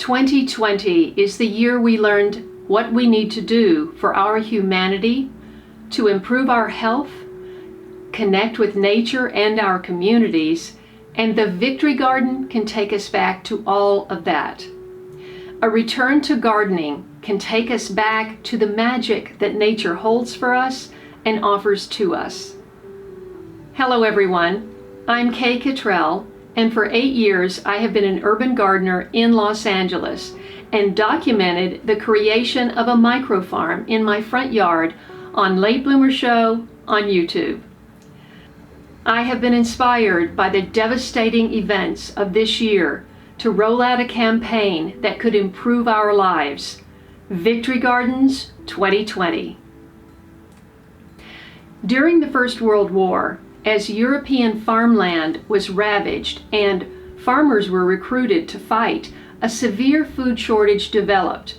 2020 is the year we learned what we need to do for our humanity, to improve our health, connect with nature and our communities, and the Victory Garden can take us back to all of that. A return to gardening can take us back to the magic that nature holds for us and offers to us. Hello everyone, I'm Kaye Kittrell, and for 8 years I have been an urban gardener in Los Angeles and documented the creation of a microfarm in my front yard on Late Bloomer Show on YouTube. I have been inspired by the devastating events of this year to roll out a campaign that could improve our lives. Victory Gardens 2020. During the First World War, as European farmland was ravaged and farmers were recruited to fight, a severe food shortage developed.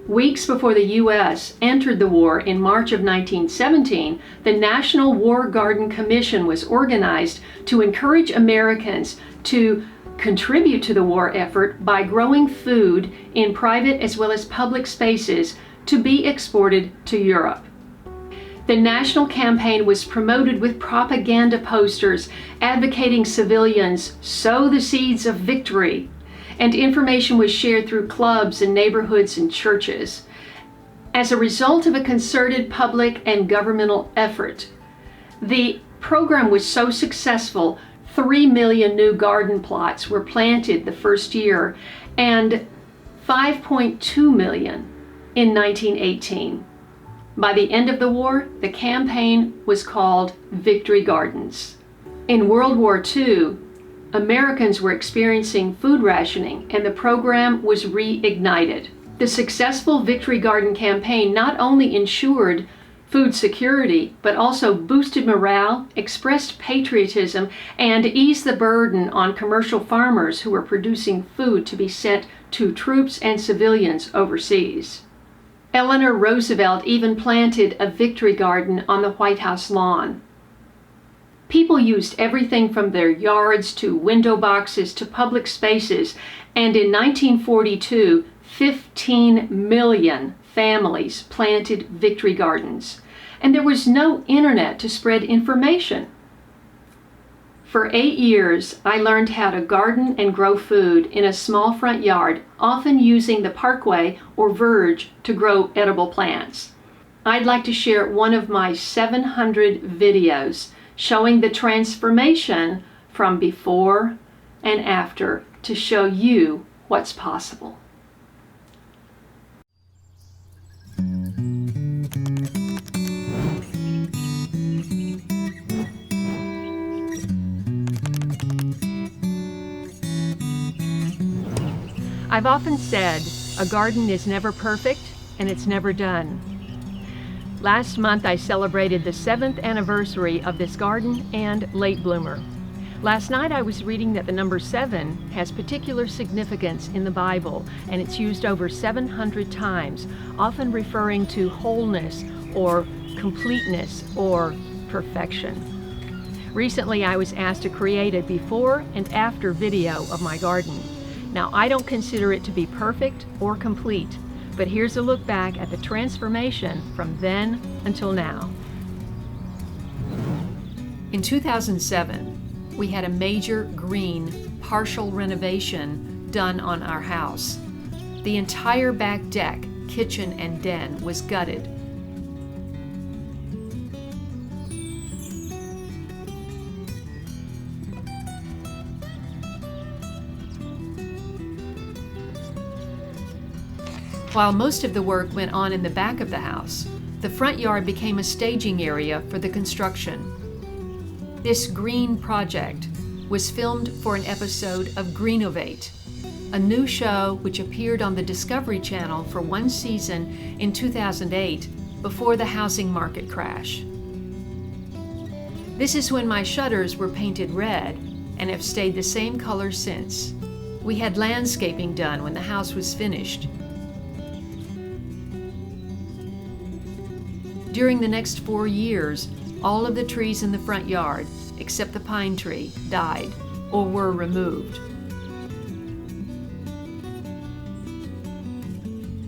Weeks before the U.S. entered the war in March of 1917, the National War Garden Commission was organized to encourage Americans to contribute to the war effort by growing food in private as well as public spaces to be exported to Europe. The national campaign was promoted with propaganda posters advocating civilians sow the seeds of victory, and information was shared through clubs and neighborhoods and churches. As a result of a concerted public and governmental effort, the program was so successful, 3 million new garden plots were planted the first year and 5.2 million in 1918. By the end of the war, the campaign was called Victory Gardens. In World War II, Americans were experiencing food rationing and the program was reignited. The successful Victory Garden campaign not only ensured food security, but also boosted morale, expressed patriotism, and eased the burden on commercial farmers who were producing food to be sent to troops and civilians overseas. Eleanor Roosevelt even planted a Victory Garden on the White House lawn. People used everything from their yards to window boxes to public spaces, and in 1942, 15 million families planted Victory Gardens, and there was no internet to spread information. For 8 years, I learned how to garden and grow food in a small front yard, often using the parkway or verge to grow edible plants. I'd like to share one of my 700 videos showing the transformation from before and after to show you what's possible. I've often said a garden is never perfect and it's never done. Last month I celebrated the 7th anniversary of this garden and late bloomer. Last night I was reading that the number 7 has particular significance in the Bible, and it's used over 700 times, often referring to wholeness or completeness or perfection. Recently I was asked to create a before and after video of my garden. Now, I don't consider it to be perfect or complete, but here's a look back at the transformation from then until now. In 2007, we had a major green partial renovation done on our house. The entire back deck, kitchen, and den was gutted. While most of the work went on in the back of the house, the front yard became a staging area for the construction. This green project was filmed for an episode of Greenovate, a new show which appeared on the Discovery Channel for one season in 2008 before the housing market crash. This is when my shutters were painted red and have stayed the same color since. We had landscaping done when the house was finished. During the next 4 years, all of the trees in the front yard, except the pine tree, died or were removed.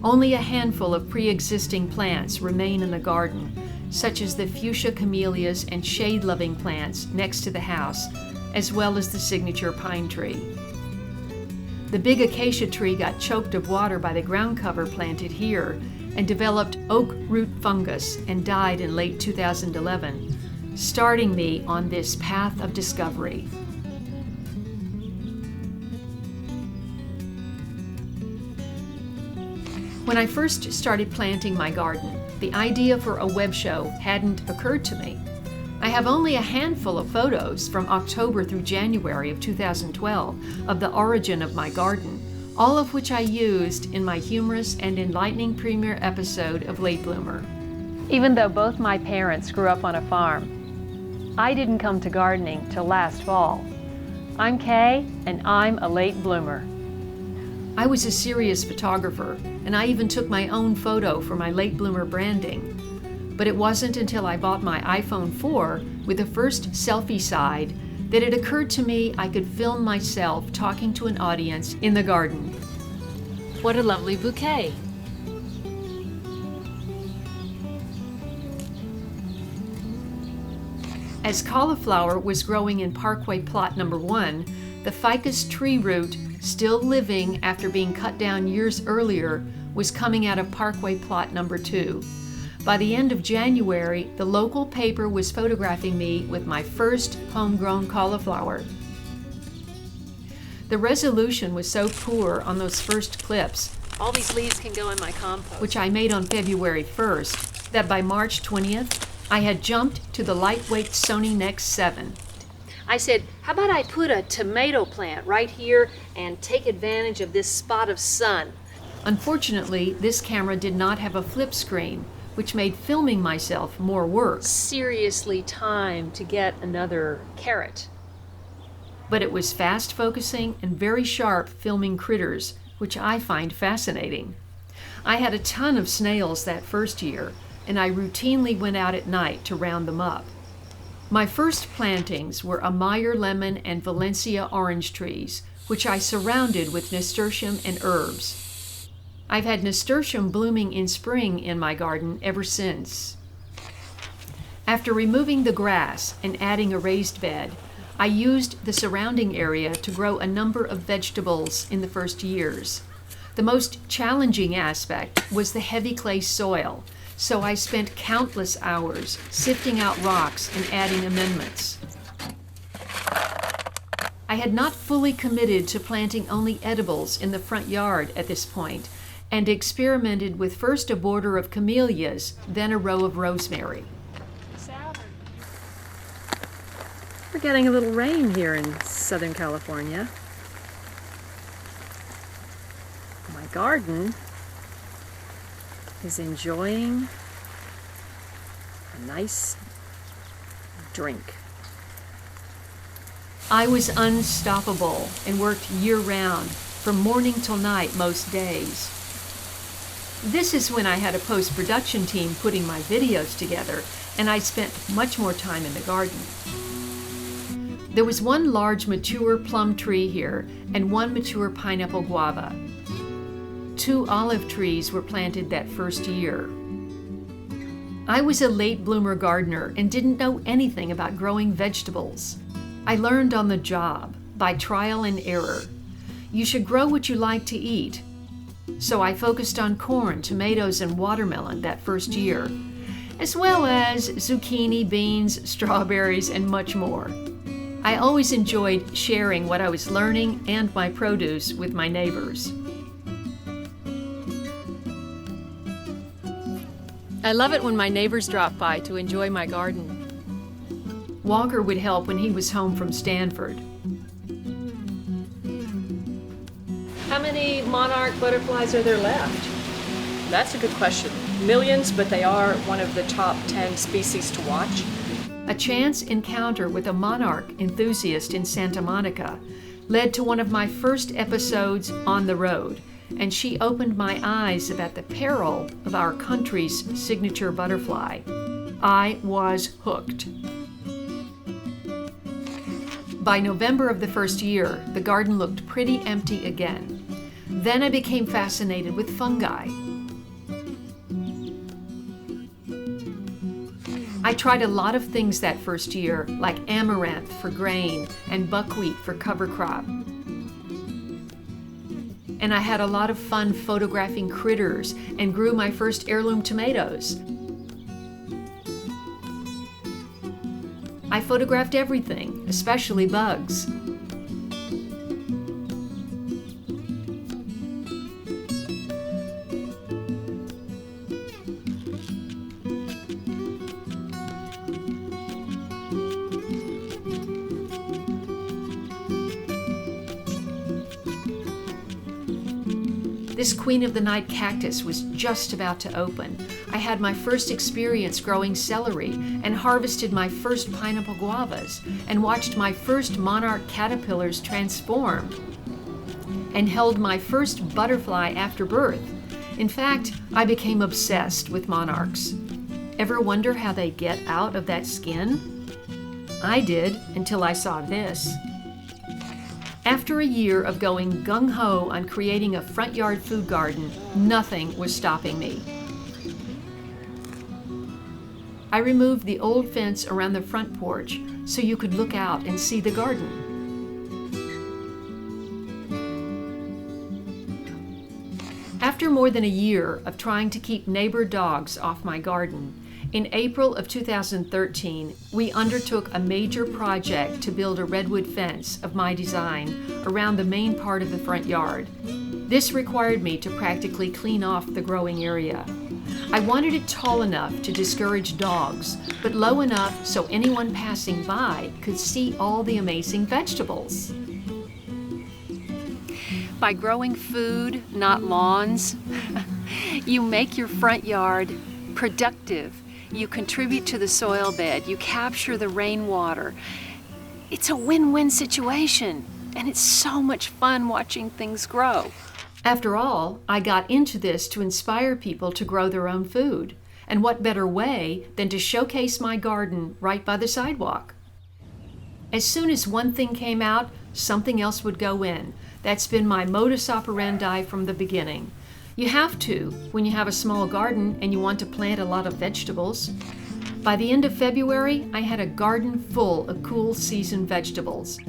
Only a handful of pre-existing plants remain in the garden, such as the fuchsia camellias and shade-loving plants next to the house, as well as the signature pine tree. The big acacia tree got choked of water by the ground cover planted here and developed oak root fungus and died in late 2011, starting me on this path of discovery. When I first started planting my garden, the idea for a web show hadn't occurred to me. I have only a handful of photos from October through January of 2012 of the origin of my garden, all of which I used in my humorous and enlightening premiere episode of Late Bloomer. Even though both my parents grew up on a farm, I didn't come to gardening till last fall. I'm Kaye, and I'm a late bloomer. I was a serious photographer, and I even took my own photo for my late bloomer branding. But it wasn't until I bought my iPhone 4 with the first selfie side that it occurred to me I could film myself talking to an audience in the garden. What a lovely bouquet! As cauliflower was growing in Parkway Plot Number 1, the ficus tree root, still living after being cut down years earlier, was coming out of Parkway Plot Number 2. By the end of January, the local paper was photographing me with my first homegrown cauliflower. The resolution was so poor on those first clips, all these leaves can go in my compost, which I made on February 1st, that by March 20th, I had jumped to the lightweight Sony Nex 7. I said, how about I put a tomato plant right here and take advantage of this spot of sun? Unfortunately, this camera did not have a flip screen, which made filming myself more work. Seriously time to get another carrot. But it was fast focusing and very sharp filming critters, which I find fascinating. I had a ton of snails that first year, and I routinely went out at night to round them up. My first plantings were a Meyer lemon and Valencia orange trees, which I surrounded with nasturtium and herbs. I've had nasturtium blooming in spring in my garden ever since. After removing the grass and adding a raised bed, I used the surrounding area to grow a number of vegetables in the first years. The most challenging aspect was the heavy clay soil, so I spent countless hours sifting out rocks and adding amendments. I had not fully committed to planting only edibles in the front yard at this point, and experimented with first a border of camellias, then a row of rosemary. We're getting a little rain here in Southern California. My garden is enjoying a nice drink. I was unstoppable and worked year-round, from morning till night most days. This is when I had a post-production team putting my videos together, and I spent much more time in the garden. There was one large mature plum tree here and one mature pineapple guava. 2 olive trees were planted that first year. I was a late bloomer gardener and didn't know anything about growing vegetables. I learned on the job, by trial and error. You should grow what you like to eat. So I focused on corn, tomatoes, and watermelon that first year, as well as zucchini, beans, strawberries, and much more. I always enjoyed sharing what I was learning and my produce with my neighbors. I love it when my neighbors drop by to enjoy my garden. Walker would help when he was home from Stanford. How many monarch butterflies are there left? That's a good question. Millions, but they are one of the top 10 species to watch. A chance encounter with a monarch enthusiast in Santa Monica led to one of my first episodes on the road, and she opened my eyes about the peril of our country's signature butterfly. I was hooked. By November of the first year, the garden looked pretty empty again. Then I became fascinated with fungi. I tried a lot of things that first year, like amaranth for grain and buckwheat for cover crop. And I had a lot of fun photographing critters and grew my first heirloom tomatoes. I photographed everything, especially bugs. This Queen of the Night cactus was just about to open. I had my first experience growing celery and harvested my first pineapple guavas and watched my first monarch caterpillars transform and held my first butterfly after birth. In fact, I became obsessed with monarchs. Ever wonder how they get out of that skin? I did until I saw this. After a year of going gung-ho on creating a front yard food garden, nothing was stopping me. I removed the old fence around the front porch so you could look out and see the garden. After more than a year of trying to keep neighbor dogs off my garden, in April of 2013, we undertook a major project to build a redwood fence of my design around the main part of the front yard. This required me to practically clean off the growing area. I wanted it tall enough to discourage dogs, but low enough so anyone passing by could see all the amazing vegetables. By growing food, not lawns, you make your front yard productive. You contribute to the soil bed, you capture the rainwater. It's a win-win situation, and it's so much fun watching things grow. After all, I got into this to inspire people to grow their own food. And what better way than to showcase my garden right by the sidewalk? As soon as one thing came out, something else would go in. That's been my modus operandi from the beginning. You have to when you have a small garden and you want to plant a lot of vegetables. By the end of February, I had a garden full of cool season vegetables.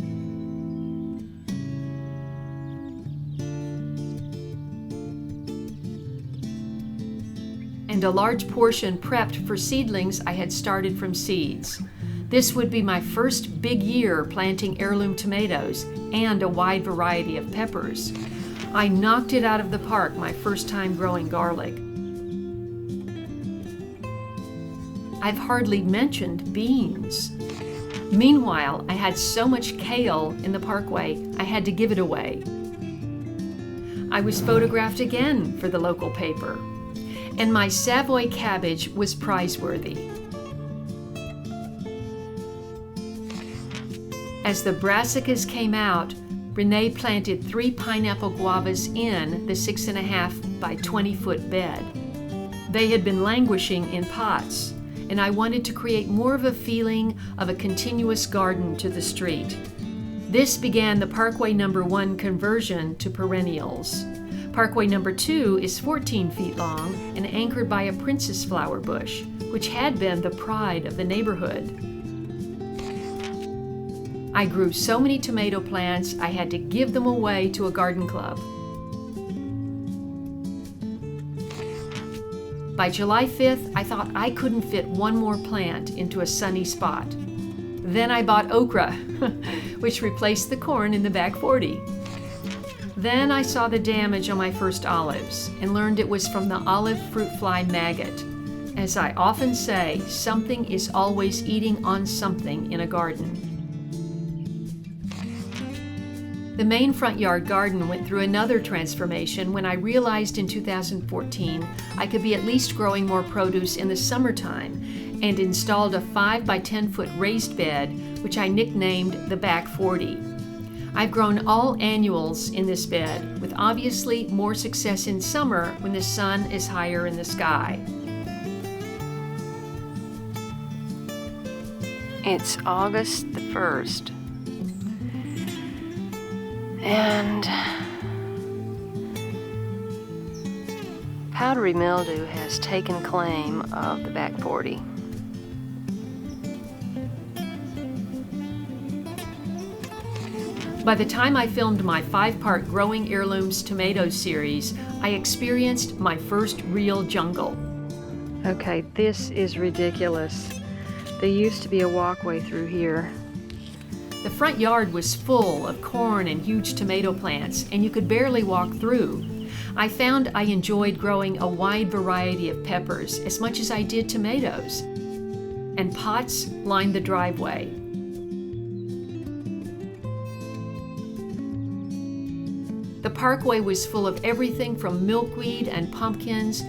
And a large portion prepped for seedlings I had started from seeds. This would be my first big year planting heirloom tomatoes and a wide variety of peppers. I knocked it out of the park my first time growing garlic. I've hardly mentioned beans. Meanwhile, I had so much kale in the parkway, I had to give it away. I was photographed again for the local paper, and my Savoy cabbage was prize-worthy. As the brassicas came out, Renee planted 3 pineapple guavas in the 6.5 by 20-foot bed. They had been languishing in pots, and I wanted to create more of a feeling of a continuous garden to the street. This began the Parkway number 1 conversion to perennials. Parkway number 2 is 14 feet long and anchored by a princess flower bush, which had been the pride of the neighborhood. I grew so many tomato plants, I had to give them away to a garden club. By July 5th, I thought I couldn't fit one more plant into a sunny spot. Then I bought okra, which replaced the corn in the back 40. Then I saw the damage on my first olives and learned it was from the olive fruit fly maggot. As I often say, something is always eating on something in a garden. The main front yard garden went through another transformation when I realized in 2014 I could be at least growing more produce in the summertime and installed a 5 by 10 foot raised bed, which I nicknamed the back 40. I've grown all annuals in this bed, with obviously more success in summer when the sun is higher in the sky. It's August the 1st. And powdery mildew has taken claim of the back 40. By the time I filmed my 5-part Growing Heirlooms Tomato series, I experienced my first real jungle. Okay, this is ridiculous. There used to be a walkway through here. The front yard was full of corn and huge tomato plants, and you could barely walk through. I found I enjoyed growing a wide variety of peppers as much as I did tomatoes, and pots lined the driveway. The parkway was full of everything from milkweed and pumpkins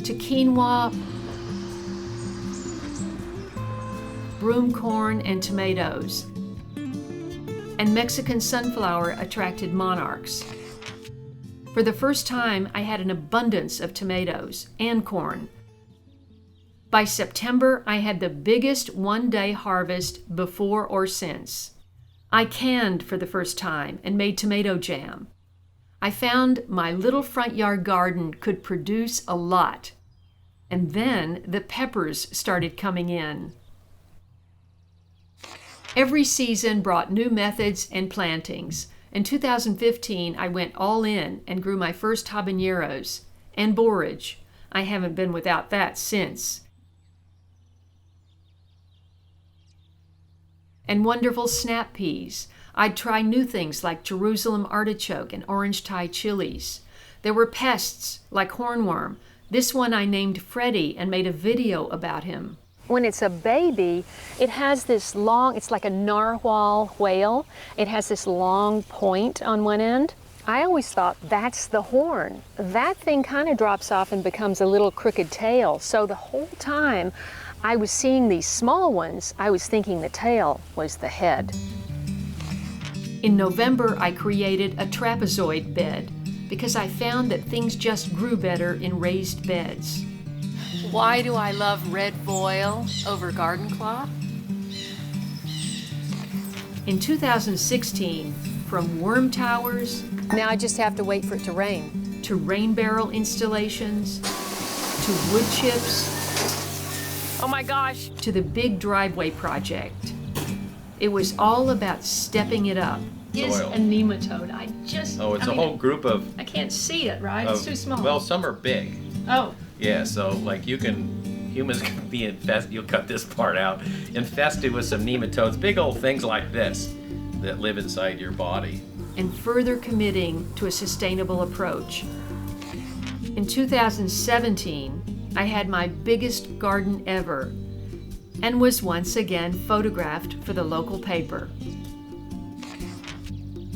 to quinoa, broom corn, and tomatoes. And Mexican sunflower attracted monarchs. For the first time, I had an abundance of tomatoes and corn. By September, I had the biggest one-day harvest before or since. I canned for the first time and made tomato jam. I found my little front yard garden could produce a lot. And then the peppers started coming in. Every season brought new methods and plantings. In 2015, I went all in and grew my first habaneros and borage. I haven't been without that since. And wonderful snap peas. I'd try new things like Jerusalem artichoke and orange Thai chilies. There were pests like hornworm. This one I named Freddie and made a video about him. When it's a baby, it has this long, it's like a narwhal whale. It has this long point on one end. I always thought that's the horn. That thing kind of drops off and becomes a little crooked tail. So the whole time I was seeing these small ones, I was thinking the tail was the head. In November, I created a trapezoid bed because I found that things just grew better in raised beds. Why do I love red voile over garden cloth? In 2016, from worm towers Now I just have to wait for it to rain. to rain barrel installations to wood chips Oh my gosh. to the big driveway project, it was all about stepping it up. Is Soil. a nematode. It's a whole group of, I can't see it, right? It's too small. well, some are big. Oh, Yeah, so like humans can be infested, you'll cut this part out, infested with some nematodes, big old things like this that live inside your body. and further committing to a sustainable approach. In 2017, I had my biggest garden ever and was once again photographed for the local paper.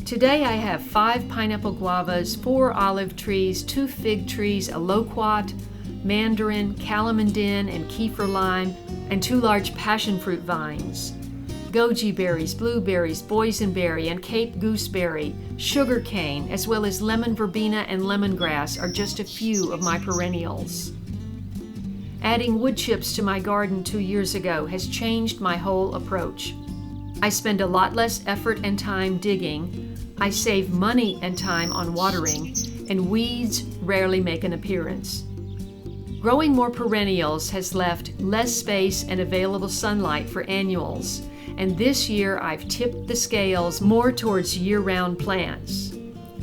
Today I have 5 pineapple guavas, 4 olive trees, 2 fig trees, a loquat, mandarin, calamandin, and kefir lime, and 2 large passion fruit vines. Goji berries, blueberries, boysenberry, and Cape gooseberry, sugar cane, as well as lemon verbena and lemongrass are just a few of my perennials. Adding wood chips to my garden 2 years ago has changed my whole approach. I spend a lot less effort and time digging, I save money and time on watering, and weeds rarely make an appearance. Growing more perennials has left less space and available sunlight for annuals, and this year I've tipped the scales more towards year-round plants.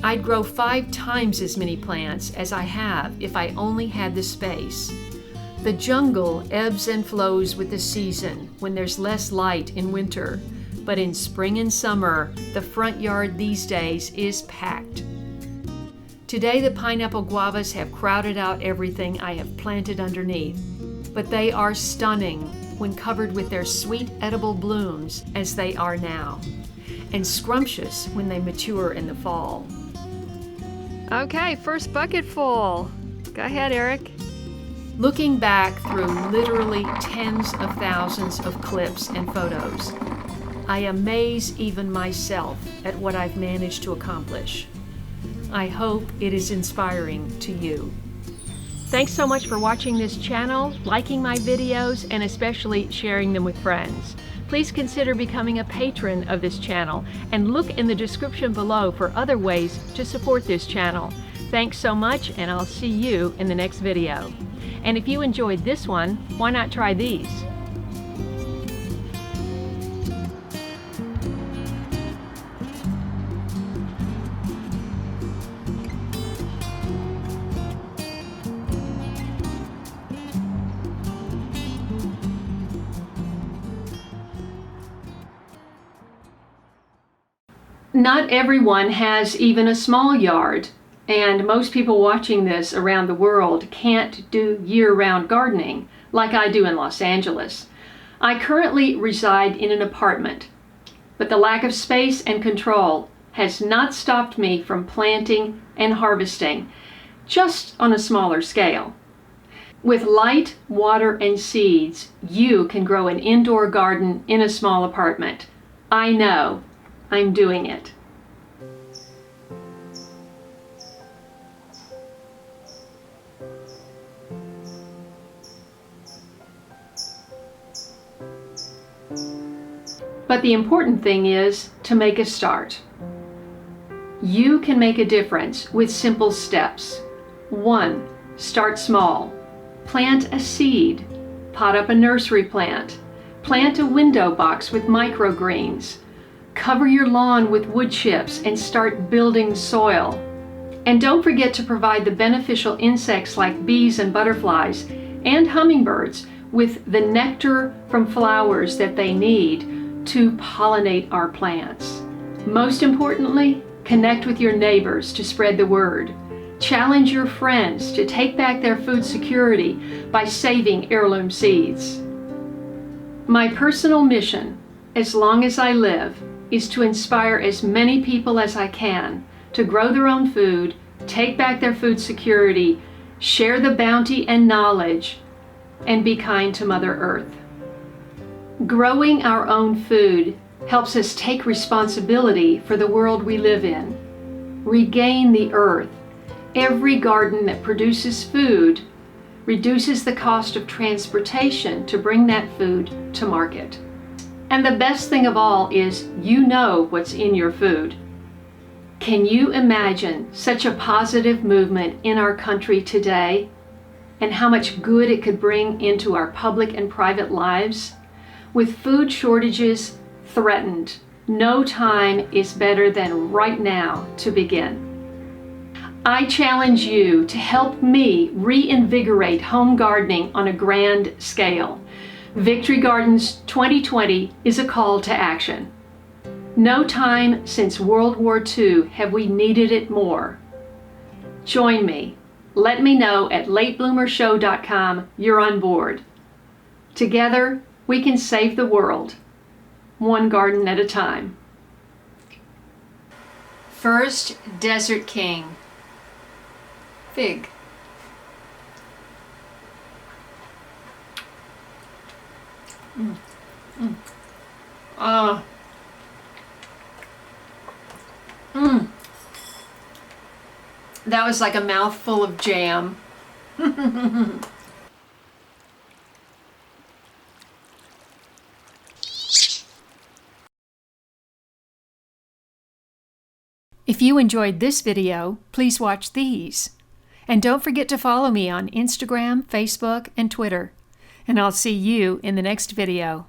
I'd grow 5 times as many plants as I have if I only had the space. The jungle ebbs and flows with the season when there's less light in winter, but in spring and summer, the front yard these days is packed. Today the pineapple guavas have crowded out everything I have planted underneath, but they are stunning when covered with their sweet edible blooms as they are now, and scrumptious when they mature in the fall. Okay, first bucket full. Go ahead, Eric. Looking back through literally tens of thousands of clips and photos, I amaze even myself at what I've managed to accomplish. I hope it is inspiring to you. Thanks so much for watching this channel, liking my videos, and especially sharing them with friends. Please consider becoming a patron of this channel and look in the description below for other ways to support this channel. Thanks so much, and I'll see you in the next video. And if you enjoyed this one, why not try these? Not everyone has even a small yard, and most people watching this around the world can't do year-round gardening like I do in Los Angeles. I currently reside in an apartment, but the lack of space and control has not stopped me from planting and harvesting, just on a smaller scale. With light, water, and seeds, you can grow an indoor garden in a small apartment. I know. I'm doing it. But the important thing is to make a start. You can make a difference with simple steps. 1. Start small. Plant a seed. Pot up a nursery plant. Plant a window box with microgreens. Cover your lawn with wood chips and start building soil. And don't forget to provide the beneficial insects like bees and butterflies and hummingbirds with the nectar from flowers that they need to pollinate our plants. Most importantly, connect with your neighbors to spread the word. Challenge your friends to take back their food security by saving heirloom seeds. My personal mission, as long as I live, is to inspire as many people as I can to grow their own food, take back their food security, share the bounty and knowledge, and be kind to Mother Earth. Growing our own food helps us take responsibility for the world we live in. Regain the earth. Every garden that produces food reduces the cost of transportation to bring that food to market. And the best thing of all is you know what's in your food. Can you imagine such a positive movement in our country today and how much good it could bring into our public and private lives? With food shortages threatened, no time is better than right now to begin. I challenge you to help me reinvigorate home gardening on a grand scale. Victory Gardens 2020 is a call to action. No time since World War II have we needed it more. Join me. Let me know at latebloomershow.com you're on board. Together, we can save the world, one garden at a time. First Desert King. Fig. That was like a mouthful of jam. If you enjoyed this video, please watch these. And don't forget to follow me on Instagram, Facebook, and Twitter. And I'll see you in the next video.